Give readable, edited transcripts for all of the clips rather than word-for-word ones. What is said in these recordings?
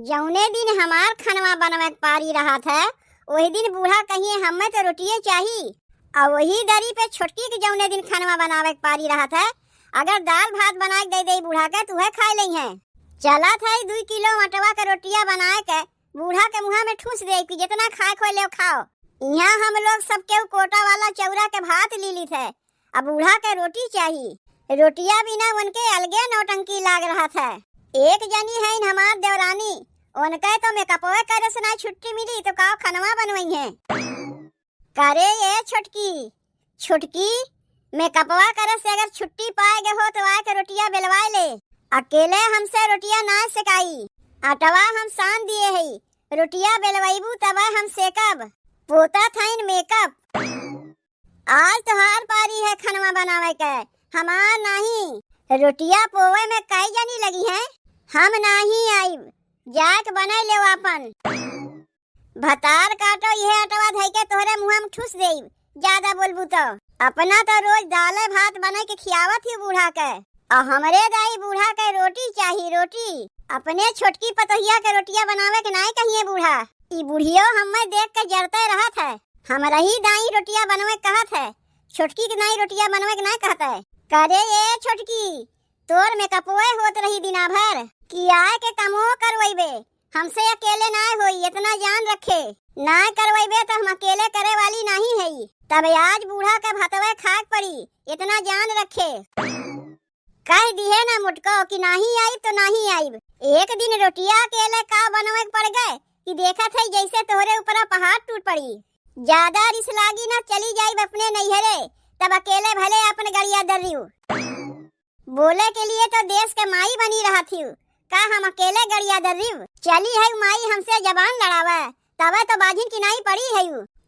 जौने दिन हमार खनवा बनवे के पारी रहा था वही दिन बूढ़ा कहिए हमें तो रोटिये चाहिए। और वही दरी पे छोटकी के जौने दिन खनवा बनावे के पारी रहा था अगर दाल भात बना के दे बूढ़ा के तुहे खा ली है। चला था 2 किलो मटवा के रोटिया बनाए के बूढ़ा के मुँह में ठूस दे कि जितना खाए खो ले खाओ। यहाँ हम लोग सबके कोटा वाला चौरा के भात ली ली थे। अब बूढ़ा के रोटी चाहिए। रोटिया बिना उनके अलगे नौटंकी लाग रहा था। एक जनी है हमार देवरानी उनके तो मेकअपवे करे से ना छुट्टी मिली तो का खनवा बनवई है। करे ये छुटकी मेकअपवा करे से अगर छुट्टी पाएगे हो तो आके रोटिया बेलवा ले। अकेले हमसे रोटिया ना सेकाई। आटवा हम सान दिए है रोटिया बेलवाईबू तब हम सेकब। पोता थाइन मेकअप। आज तोहार पारी है खनवा बनावे के हमार नहीं। रोटिया पोवे में कई जनी लगी है हम नहीं आईब। जाके बना ले अपन भतार काटो यह अटवा धई के तोहरे मुंह में ठूस देब। ज्यादा बोलबू तो अपना तो रोज दाल भात बना के खियावत ही बूढ़ा के और हमरे दाई बूढ़ा के रोटी चाहिए रोटी। अपने छोटकी पतोहिया के रोटिया बनावे के नहीं कहिए बूढ़ा। ई बुढ़ियो हमें देख के जरते रहत है। हमरा ही दाई रोटिया बनवे कहत है छोटकी के नहीं रोटिया बनवे के नहीं कहता है। करे ये छोटकी तोर मेकअपवे होत रही दिना भर कि आए के कमो करवैबे हमसे अकेले ना होई। इतना जान रखे ना करवैबे तो हम अकेले करे वाली नहीं है। तब आज बूढ़ा के भतवे खाक पड़ी इतना जान रखे। कह दिए ना मुटको कि नहीं आई तो नहीं आई। एक दिन रोटिया अकेले का बनवे पड़ गए कि देखा था जैसे तोहरे ऊपर पहाड़ टूट पड़ी। ज्यादा रिस लागी ना चली जाई अपने नैहरे तब अकेले भले अपने गड़िया दर्रियू। बोले के लिए तो देश के माई बनी रहा थी का हम अकेले गड़िया दर्रियू। चली है माई हमसे जबान लड़ावे तब तो बाझिन की नहीं पड़ी है।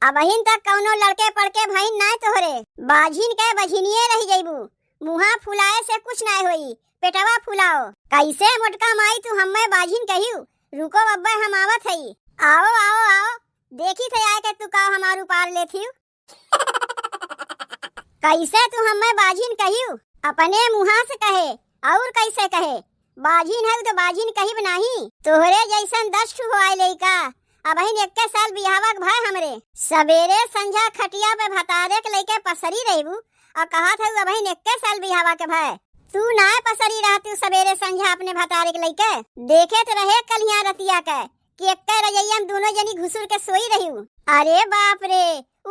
अब अहिन तक कौनो लड़के पड़के भाई ना तोहरे बाझिन के बझिनिये रह जइबू। मुहा फुलाए से कुछ ना होई पेटवा फुलाओ। कैसे मोटका माई तू हमें बाझिन कहियो। रुको अब्बा हम आवत है। आओ आओ आओ देखी थे आए के तू का हमार उपार लेथी। कैसे तू हमें बाझिन कहियो अपने मुहा से कहे और कैसे कहे बाझिन है तो बाझिन कहिब नहीं। तोहरे जैसन 10 ठू होए लइका अब ही 21 साल बिहावक भाई हमरे सवेरे संझा खटिया पे भतारे के लेके पसरी रहबू और कहा था अब ही 21 साल बिहावा के भाई तू ना पसरी रहती सवेरे संझा अपने भतारे के लेके। देखे तो रहे कल यहाँ रतिया के कि एक रजैया में दोनों जनी घुसुर के सोई रही। अरे बाप रे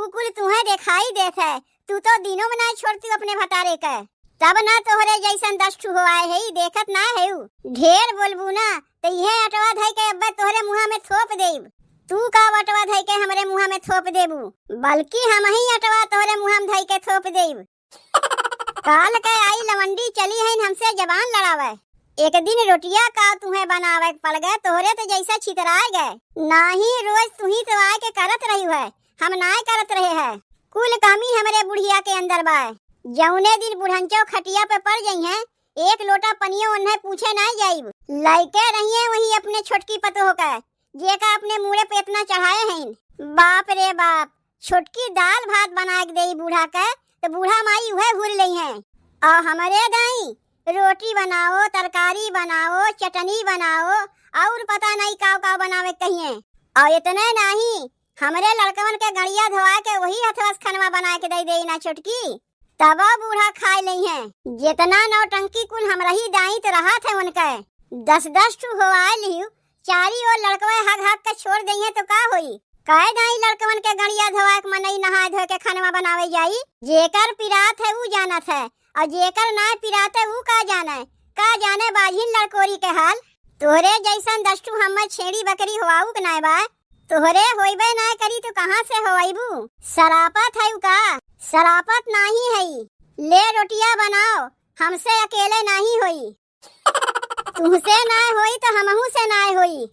उकुल तुम्हें दिखाई देत है। तू तो दिनों में नहीं छोड़ती अपने भतारे के तब ना तोहरे जैसन 10 ठू होए है देखत ना है। ढेर बोलबू ना तो यह अटवा धई के अब्बे तोहरे मुँह में थोप देब। तू का अटवा धई के हमरे मुँह में थोप देबू बल्कि हम ही अटवा तोहरे मुँह में धई के थोप देब। काल के आई लवंडी चली है हमसे जबान लड़ावे। एक दिन रोटिया का तुम्हें बनावे पड़ गए तोहरे तो जैसा छितराए गए। नाही रोज तू ही तो आए के करत रही है हम ना करत रहे है। कुल कमी हमरे बुढ़िया के अंदर बाय। जौने दिन बुढ़ंचो खटिया पे पड़ गई है एक लोटा पनियो उन्हें पूछे ना जाइब। लइके रहिए वही अपने छोटकी पतो होकर जे का अपने मुड़े पे इतना चढ़ाए हैं। बाप रे बाप छोटकी दाल भात बना के दे बूढ़ा के तो बूढ़ा माई वह भूल ली है। और हमारे दाई रोटी बनाओ तरकारी बनाओ चटनी बनाओ और पता नहीं काव काव बनावे कहिए। और इतने नहीं हमरे लड़कवन के गड़िया धोआ के वही हथवस खनवा बना के दे ना छोटकी तब बूढ़ा खाए ली है। जितना नौटंकी कुल हमरा ही दाई तो रहा थे उनके 10-10 ठू होआ लियो चारी और लड़कवे हग हग के छोड़ दी है तो का होई। कहे दाई लड़कवन के गड़िया धोआ के मनई नहा धो के खनवा बनावे जाई। जेकर पिरात है वो जानत है और जेकर ना पिरात है वो का जाने बाझिन लड़कोरी के हाल। तोहरे जैसन 10 ठू हमें छेड़ी बकरी होआऊ के नाय बा तोहरे होइबे ना करी तो कहाँ से होइबू। शरापत है का शरापत नहीं है। ले रोटिया बनाओ हमसे अकेले नहीं होई। तुमसे ना होई तो हमहू से ना होई।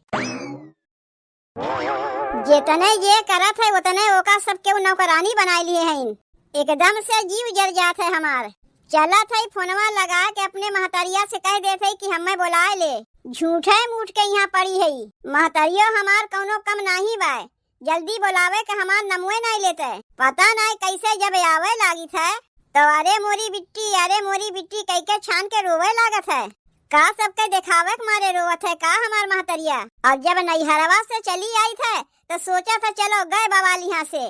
जितने ये करत है उतने ओका सबके नौकरानी बनाई लिए हैं। एकदम से जीव जर जात है हमार। चला था फोनवा लगा के अपने महतरिया से कह देते कि हमें बुलाए ले। झूठे मूठ के यहाँ पड़ी है। महतरियो हमार कौनो कम नहीं बाय जल्दी बुलावे के हमार नमुए नहीं लेते। पता नहीं कैसे जब आवे लागी था तो अरे मोरी बिट्टी कह के छान के रोवे लागत है। का सबके दिखावे के मारे रोवत है का हमार महतरिया। और जब नैहरवा से चली आई थे तो सोचा था चलो गए बवाल यहाँ से।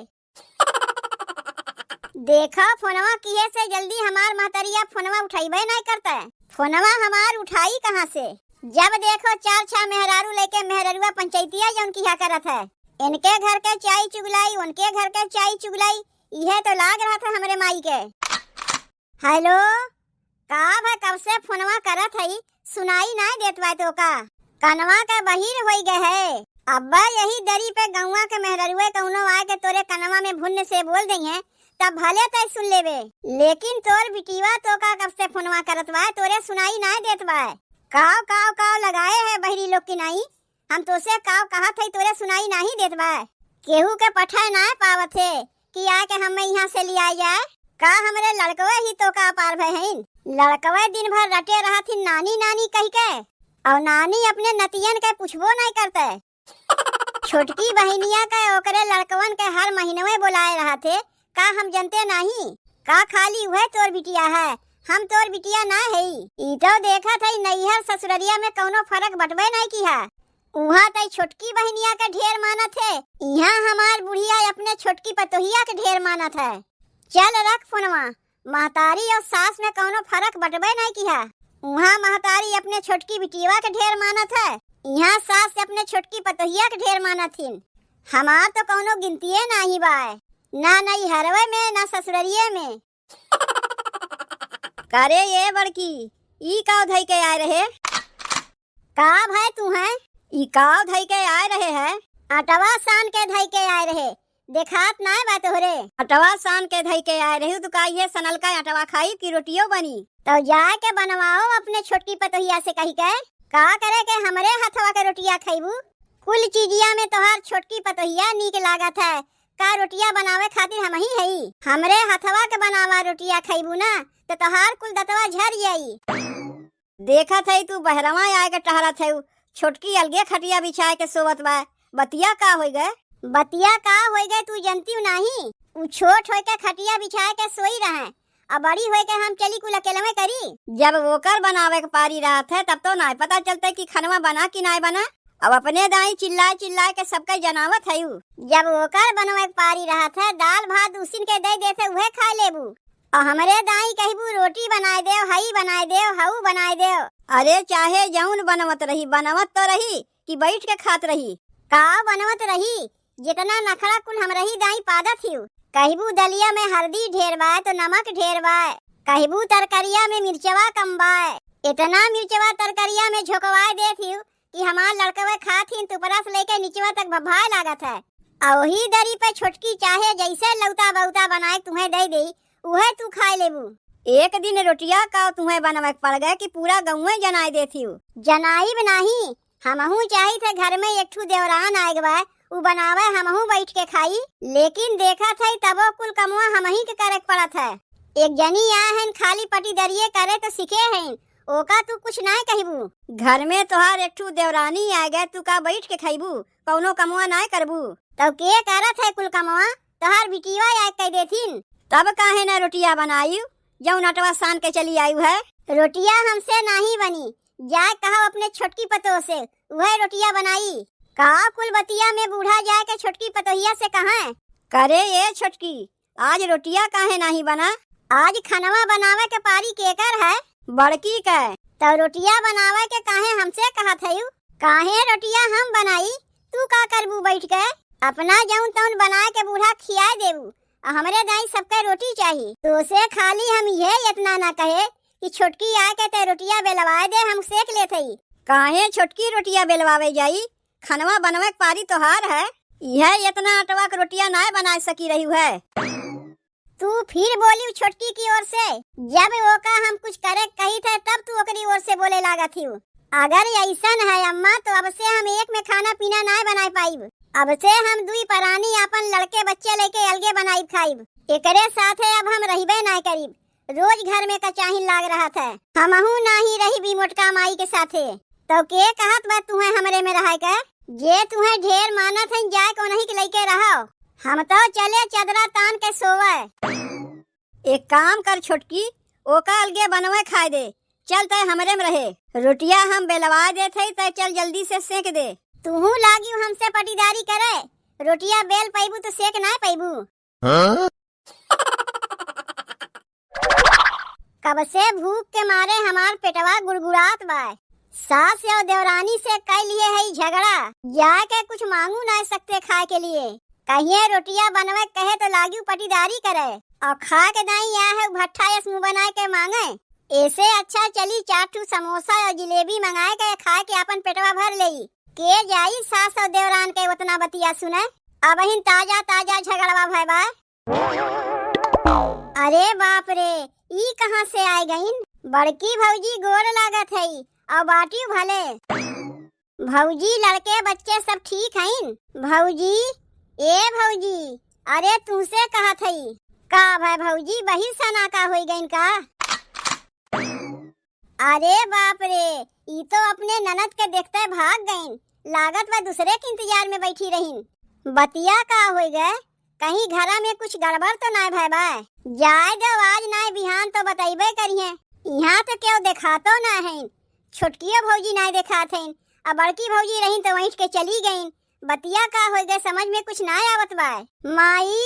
देखो फोनवा किए से जल्दी हमार महतरिया फोनवा उठाइबे नहीं करता है। फोनवा हमार उठाई कहाँ से। जब देखो 4-6 मेहरारू लेके मेहररुआ पंचायतिया जौन किया करत है। इनके घर के चाय चुगलाई उनके घर के चाय चुगलाई, यह तो लाग रहा था हमरे माई के। हेलो का भाई कब से फोनवा करत है, सुनाई नहीं देत बा तो का कनवा के बहिर होई गए है। अब्बा यही दरी पे गौवा के मेहररुए कौनो आए के तोरे कनवा में भुन्न से बोल देंगे तब भले तय सुन लेबे, लेकिन तोर बिटिवा तो का कब से फोनवा करत बा तोरे सुनाई नहीं देत बा। काव काव काव लगाए है बहरी लोग की नहीं, हम तो से काव कहा थे तोरे सुनाई नहीं देत बा। केहू के पठा ना पावत है कि आके हमें यहाँ से लिया जाए। का हमरे लड़कवे ही तो का पार भय हैं। लड़कवे दिन भर रटे रहा थी नानी नानी कह के, और नानी अपने नतियन के पूछबो नहीं करते। छोटकी बहनिया के ओकरे लड़कवन के हर महीनवे बुलाए रहा थे, का हम जनते नहीं का खाली वह तोर बिटिया है, हम तोर बिटिया ना है। ई तो देखा था नैहर ससुररिया में कौनो फर्क बटबे नहीं किया। उहाँ तई छोटकी बहनिया के ढेर मानत है, यहाँ हमार बुढ़िया अपने छोटकी पतोहिया के ढेर मानत है। चल रख फोनवा, महतारी और सास में कौनो फर्क बटबे नहीं किया। उहाँ महतारी अपने छोटकी बिटिया के ढेर मानत है, यहाँ सास अपने छोटकी पतोहिया के ढेर मानत हिन। हमार तो कौनो गिनतिये नहीं बाय, ना नैहरवे में ना ससुररिये में। करे ये बड़की ई काव धई के आए रहे। का भाई तू है ई काव धई के आए रहे है। अटवा सान के धई के आए रहे, देखात ना बात हो रे। अटवा सान के धई के आए रहे तो का ये सनल का अटवा खाई की रोटियो बनी तो जाए के बनवाओ अपने छोटकी पतोहिया से कही के। का करे के हमरे हथवा के रोटिया खाइबू। कुल चीजिया में तोहार छोटकी पतोहिया नीक लागत है, का रोटिया बनावे खातिर हम ही हई। हमरे हथवा के बनावा रोटिया खाइबू ना तो तोहार कुल दतवा झर जाई। देखा थे तू बहरवा आए के टहरा थे, छोटकी अलगे खटिया बिछाए के सोवत बा। बतिया का हो गए, बतिया का हो गए तू जनती नहीं। उ छोट होय के खटिया बिछाए के सोई रहे, अब बड़ी होय के हम चली कुल अकेले में करी। जब वोकर बनावे के पारी रहा थे तब तो नहीं पता चलता कि खनवा बना कि नहीं बना। अब अपने दाई चिल्लाए चिल्लाए के सबके जनावत है। जब वोकर बनवे के पारी रहा था दाल भात उसिन के दे देते उहे खा लेबू, और हमरे दाई कहबू रोटी बनाए दे, हई बनाए दे, हऊ बनाए दे। अरे चाहे जौन बनवत रही बनवत तो रही कि बैठ के खात रही। का बनवत रही, जितना नखरा कुल हम रही दाई पादा थी। कहबू दलिया में हल्दी ढेर बा तो नमक ढेर बा, कहबू तरकरिया में मिर्चवा कम बा। इतना मिर्चवा तरकरिया में झोंकवाए दे थी कि हमार लड़कवे खाथिन तुपरा से लेके नीचवा तक भभाए लागत है। और वही दरी पे छोटकी चाहे जैसे लौता बहुता बनाए तुम्हें दे दी उहे तू खा लेबू। एक दिन रोटिया का तुम्हें बनवे पड़ गए कि पूरा गौवे जनाई देती। जनाई नहीं, हमहू चाही थे घर में एक ठू देवरान आए बा उ बनावे हमहू बैठ के खाई, लेकिन देखा था तबो कुल कमुआ हम ही के करे पड़त है। एक जनी आए हैं खाली पटी दरिये करे तो सीखे हैं, ओका तू कुछ नहीं कहबू। घर में तोहार एक ठू देवरानी आ गए तू का बैठ के खाइबू, कौनो कमुआ नहीं करबू। तब के करत है कुल कमुआ, तोहार बिटिया आ कह देथिन। तब काहे ना रोटिया बनायू जौन अटवा सान के चली आयु है। रोटिया हमसे नहीं बनी, जाए कहा अपने छोटकी पतो से वह रोटिया बनाई। कहा कुल बतिया में बूढ़ा जाए के छोटकी पतोहिया से कहा करे ये छोटकी आज रोटिया काहे नहीं बना। आज खनवा बनावे के पारी केकर है, बड़की के। तो रोटिया बनावे के काहे हमसे कहा थयू, काहे रोटिया हम बनाई तू का करबू बैठ के। अपना जौन तौन बना के बूढ़ा खिया देबू, हमरे दाई सबके रोटी चाहिए। तो से खाली हम ये इतना ना कहे कि छोटकी आके ते रोटिया बेलवाए दे हम सेक ले थई। काहे छोटकी रोटिया बेलवावे जाई, खनवा बनवे पारी तोहार है, यह इतना अटवा के रोटिया ना बना सकी रही है। तू फिर बोली छोटकी की ओर से, जब वो का हम कुछ करे कही थे तब तू ओकरी ओर से बोले लागा थी। अगर ऐसा है अम्मा तो अब से हम एक में खाना पीना ना बना पाइब, अब से हम दुई परानी अपन लड़के बच्चे लेके अलगे बनाई खाइब। एकरे साथे अब हम रहिबे ना करीब, रोज घर में कचाहिन लाग रहा था। हमहू नाही रही भी मोटका माई के साथे। तो के कहत बा तुम्हें हमरे में रहा के, जे तुम्हें ढेर मानत है जाए को नहीं के लेके रहो। हम तो चले चदरा तान के सोवे। एक काम कर छोटकी, ओका अलगे बनवे खाए दे, चल तय हमरे में रहे, रोटिया हम बेलवा देते तय चल जल्दी से सेक दे। तूहू लागी हमसे पटीदारी करे, रोटिया बेल पैबू तो सेक ना पैबू। कब से भूख के मारे हमार पेटवा गुड़गुड़ात बा। सास और देवरानी से कह लिए है झगड़ा, जाके कुछ मांगू ना सकते खाए के लिए। कहिए रोटिया बनवे कहे तो लागी पटीदारी करे और खा के दाई या है भट्ठा या मुँह बनाए के मांगे। ऐसे अच्छा चली चाटू समोसा और जिलेबी मंगाए के खाए के अपन पेटवा भर लेई। के जाई सास और देवरान के उतना बतिया सुने। अब हिन ताजा ताजा झगड़वा भाई बा। अरे बाप रे, ई कहाँ से आए गईन? बड़की भौजी गोर लागत है और बाटी भले। भौजी लड़के बच्चे सब ठीक हैं? भौजी ए भौजी, अरे तुमसे कहा थई का भाई भौजी बही सना का हो गईन का? अरे बाप रे, ई तो अपने ननद के देखते भाग गईन, लागत व दूसरे के इंतजार में बैठी रहीन। बतिया का हो गए, कहीं घरा में कुछ गड़बड़ तो ना भाई बा? जाए दो आज ना बिहान तो बताइबे करिए। यहाँ तो क्यों देखा तो ना है, छोटकियो भौजी ना देखात हैं, अब बड़की भौजी रही तो वहीं के चली गईन। बतिया का हो गए समझ में कुछ ना आवत बा। माई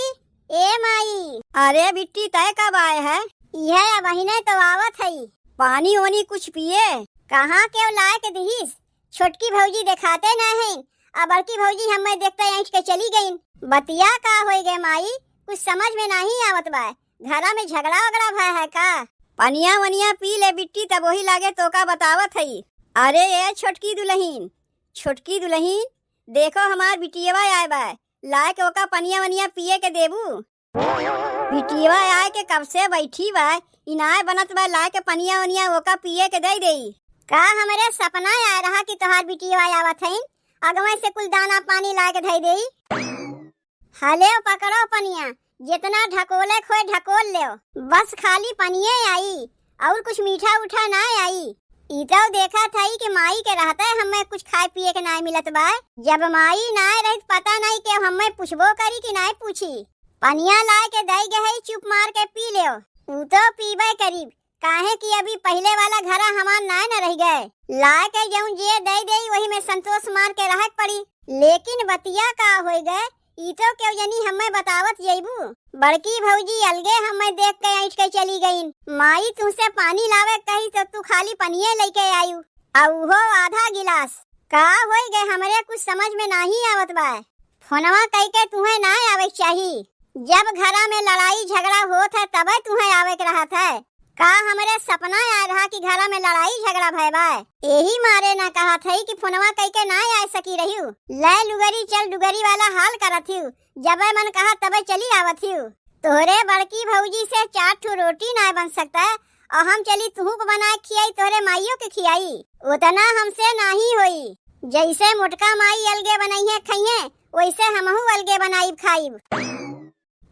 ए माई, अरे बिट्टी तय कब आए है? यह बहिने तो आवत है, पानी ओनी कुछ पिए। कहाँ क्यों लाए के दीस, छोटकी भौजी दिखाते ना है, अब बड़की भौजी हमें देखते यहाँ के चली गईन। बतिया का हो गए माई, कुछ समझ में नहीं आवत बा। घरा में झगड़ा वगड़ा भय है का? पनिया वनिया पी ले बिट्टी तब वही लागे तो का बतावत है। अरे ये छोटकी दुल्हीन, छोटकी दुल्हीन देखो हमार बिटियवा आए बा, लाए के ओका पनिया वनिया पिए के देबू। बिटियवा आए के कब से बैठी बा, इनाय बनत बा लाए के पनिया वनिया ओका पिए के दे देई। का हमारे सपना आए रहा कि तोहार बिटियवा आवत है, अगवे से कुल दाना पानी लाए के धई देई। हले पकड़ो पनिया, जितना ढकोले खोए ढकोल ले, बस खाली पनिये आई और कुछ मीठा उठा ना आई। इतो देखा था कि माई के रहते हमें कुछ खाए पिए के ना मिलत बा। जब माई ना रही पता नहीं के हमें पूछबो करी कि ना पूछी। पनिया लाए के दई गए चुप मार के पी ले, ऊ तो पीबे करीब, काहे कि अभी पहले वाला घरा हमार ना न रह गए। लाए के जऊं जे दई दई वही में संतोष मार के रह पड़ी। लेकिन बतिया का हो गए, ई तो क्यों जनी हमें बतावत जइबू। बड़की भौजी अलगे हमें देख के ऐठ के चली गईन। माई तुमसे पानी लावे कही तो तू खाली पनिये लेके आयु, और वो आधा गिलास। का हो गए हमरे कुछ समझ में नहीं आवत बा। फोनवा कह के तुम्हें ना आवे चाहिए, जब घरा में लड़ाई झगड़ा होत है तबे तुम्हें आवे के रहत है। का हमरे सपना आ रहा कि घरा में लड़ाई झगड़ा भय बा? यही मारे ना कहा था कि फोनवा कह के ना आ सकी रही। ले लुगरी चल डुगरी वाला हाल करत हूँ, जब मन कहा तबे चली आवत हूँ। तोहरे बड़की भौजी से 4 ठो रोटी ना बन सकता है और हम चली तुहू को बना खियाई तोहरे माइयों के खियाई, उतना हमसे नहीं होई। जैसे मोटका माई अलगे बनाई है खाइए, वैसे हमहू अलगे बनाई खाइब।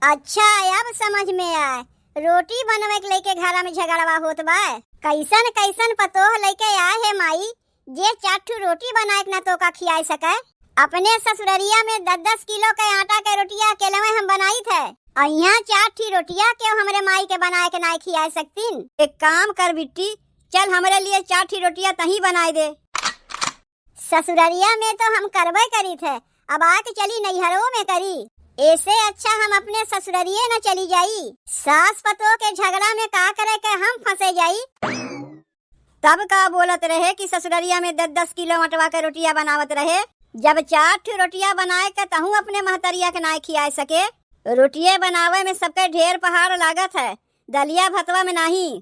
अच्छा अब समझ में आए, रोटी बनवे के लेके घरा में झगड़वा होत बा। कैसन कैसन पतोह लेके आए है माई, जे 4 ठो रोटी बनाए ना तो का खियाई सके। अपने ससुररिया में 10-10 किलो के आटा के रोटिया अकेले हम बनाई थे, और यहाँ 4 ठी रोटिया क्यों हमरे माई के बनाए के ना खिया सकतीन। एक काम कर बिट्टी, चल हमारे लिए 4 ठी रोटिया तही बनाए दे। ससुररिया में तो हम करबे करी थे, अब आके चली नैहरों में करी। ऐसे अच्छा हम अपने ससुररिये न चली जाई। सास पतोह के झगड़ा में का करे के हम फंसे जाई। तब का बोलत रहे कि ससुररिया में 10-10 किलो मटवा के रोटिया बनावत रहे, जब 4 ठो रोटिया बनाए के तहू अपने महतरिया के ना खिया सके। रोटिये बनावे में सबके ढेर पहाड़ लागत है, दलिया भतवा में नहीं।